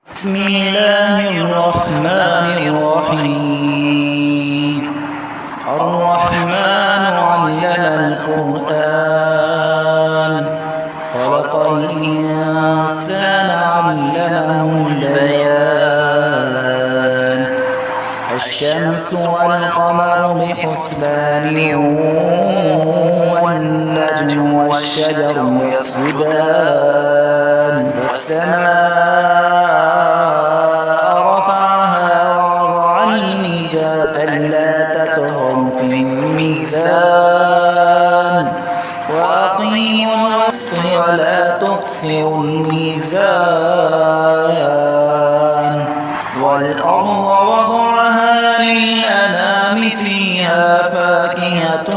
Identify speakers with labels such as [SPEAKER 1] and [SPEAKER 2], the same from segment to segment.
[SPEAKER 1] بسم الله الرحمن الرحيم. الرحمن علم القرآن، خلق الإنسان علمه البيان. الشمس والقمر بحسبان، والنجم والشجر يسجدان. والسماء رفعها ووضع الميزان ألا تطغوا في الميزان، وأقيموا القسط ولا تخسروا الميزان. والأرض وضعها للأنام، فيها فاكهة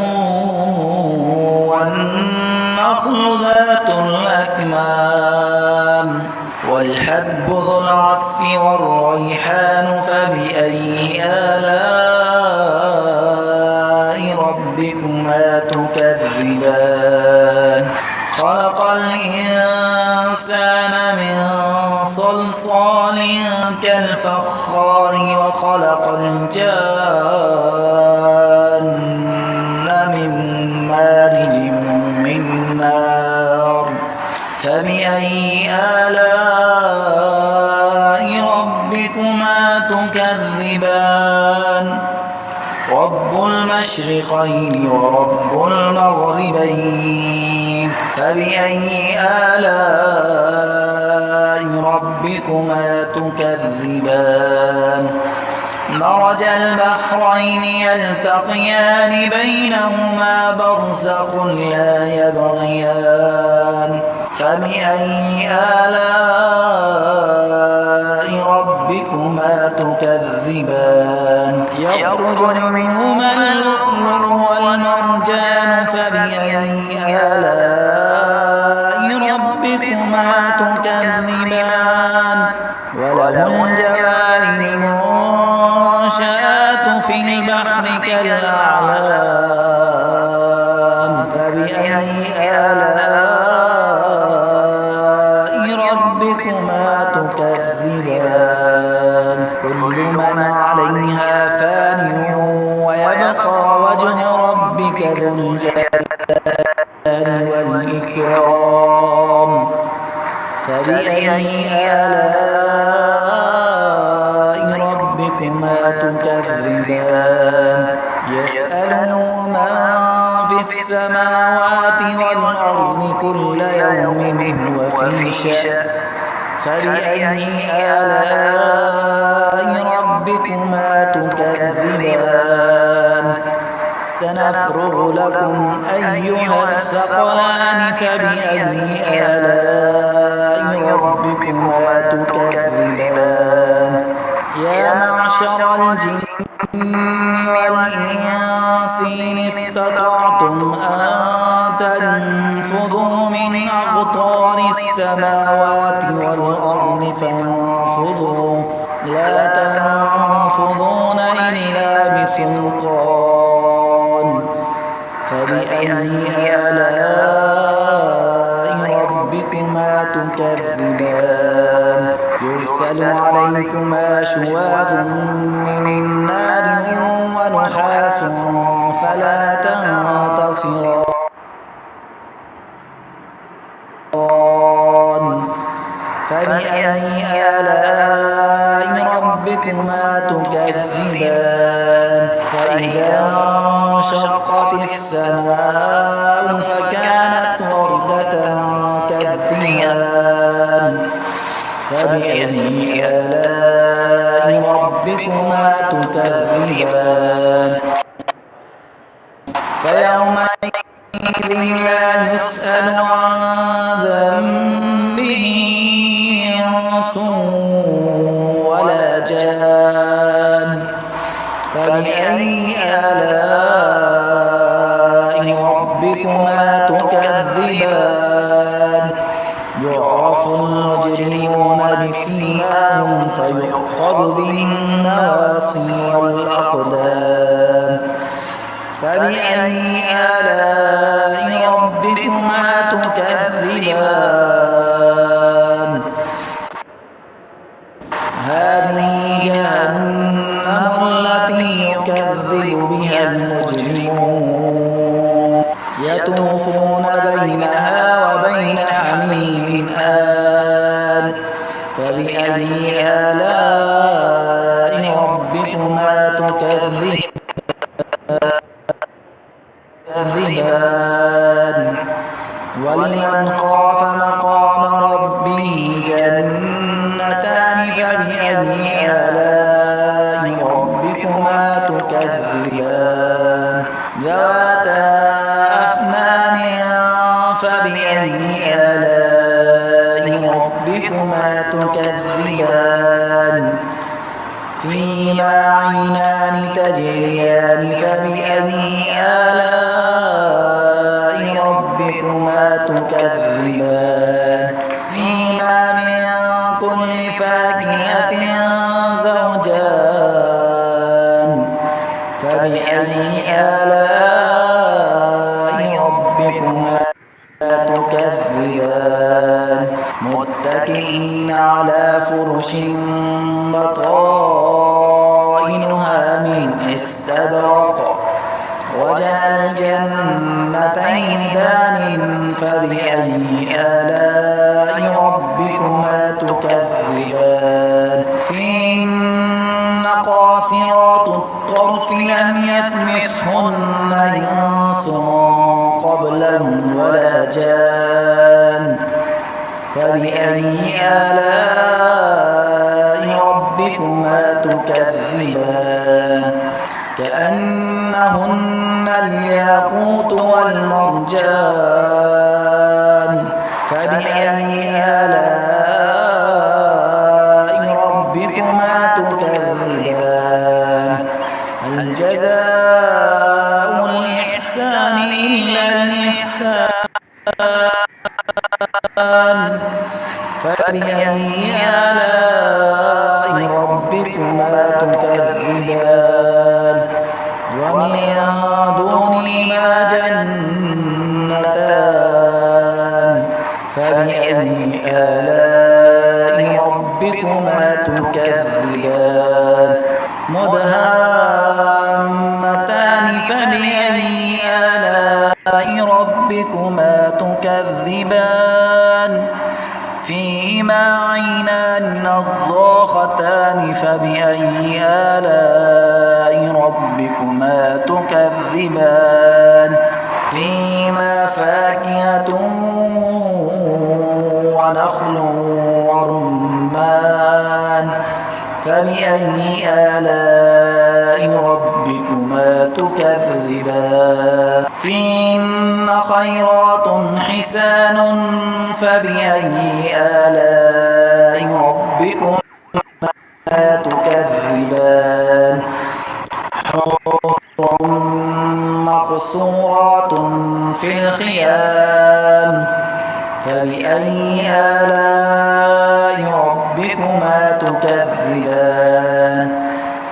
[SPEAKER 1] والنخل ذات الأكمام، والحب ذو العصف والريحان. فبأي آلاء ربكما تكذبان؟ خلق الإنسان من صلصال كالفخار، وخلق الجان من مارج من نار. فبأي آلاء ربكما تكذبان؟ رب المشرقين ورب المغربين. فبأي آلاء ربكما تكذبان؟ مرج البحرين يلتقيان، بينهما برزخ لا يبغيان. فبأي آلاء ربكما تكذبان؟ يخرج منهما اللؤلؤ والمرجان. فبأي آلاء ربكما تكذبان؟ وله الجوار المنشآت في البحر كالأعلام. فبأي آلاء ربكما تكذبان؟ كل من عليها فان، ويبقى وجه ربك ذو الجلال والإكرام. فبأي آلاء ربكما تكذبان؟ يسأله من في السماوات والأرض كل يوم وفي شأن. فبأي آلاء ربكما تكذبان؟ سنفرغ لكم أيها الثقلان. فبأي آلاء ربكما تكذبان؟ يا معشر الجن والإنس إن استطعتم أن تنفذوا من أقطار السماوات والأرض فانفذوا، لا تنفذون إلا بسلطان. فبأي آلاء ربكما تكذبان؟ يرسل عليكما شواظ من نار ونحاس فلا تنتصران. فبأي آلاء ربكما تكذبان؟ فإذا انشقت السماء فكانت وردة كالدهان. فبأي آلاء ربكما تكذبان؟ فيومئذ لا يسأل عن ذنبه إنس ولا جان. فبأي آلاء ربكما تكذبان؟ يعرف المجرمون بسيماهم فيؤخذ بالنواصي والأقدام. فبأي آلاء ربكما تكذبان؟ هذه جهنم التي يكذب بها المجرمون يطوفون بينها وبين حميم آن فبأي آلاء ربكما تكذبان ولمن خاف مقام ربه جنتان فبأي آلاء ربكما تكذبان ذواتا أفنان فبأي آلاء ربكما تكذبان فيما عينان تجريان فبأي آلاء ربكما تكذبان فيما من كل فاكهة زوجان فبأي آلاء ربكما تكذبان متكئين على فرش بطائنها من استبرق وجعل الجنتين دان فبأي آلاء ربكما تكذبان فيهن قاصرات الطرف لم يطمثهن إنس قبلهم ولا جان فبأي آلاء ربكما تكذبان كأنهن الياقوت والمرجان فبأي آلاء ربكما تكذبان هل جزاء الإحسان إلا الإحسان فبأي آلاء ربكما تكذبان ومن دونهما جنتان فبأي آلاء ربكما تكذبان مدهامتان فبأي آلاء ربكما تكذبان فيهما عينان نضاختان فبأي آلاء ربكما تكذبان فيهما فاكهة ونخل ورمان فبأي آلاء ربكما تكذبان فيهن خيرات حسان فبأي آلاء ربكما تكذبان حور مقصورات في الخيام فبأي آلاء ربكما تكذبان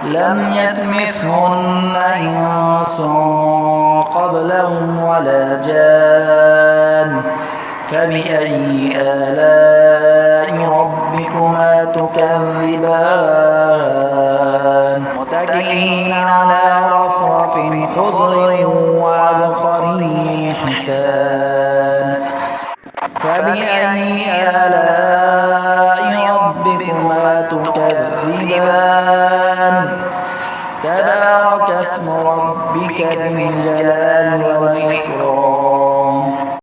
[SPEAKER 1] لم يطمثهن إنس قبلهم ولا جان فبأي آلاء ربكما تكذبان متكئين على رفرف خضر وعبقري حسان فبأي آلاء ربكما تكذبان تبارك اسم ربك ذي الجلال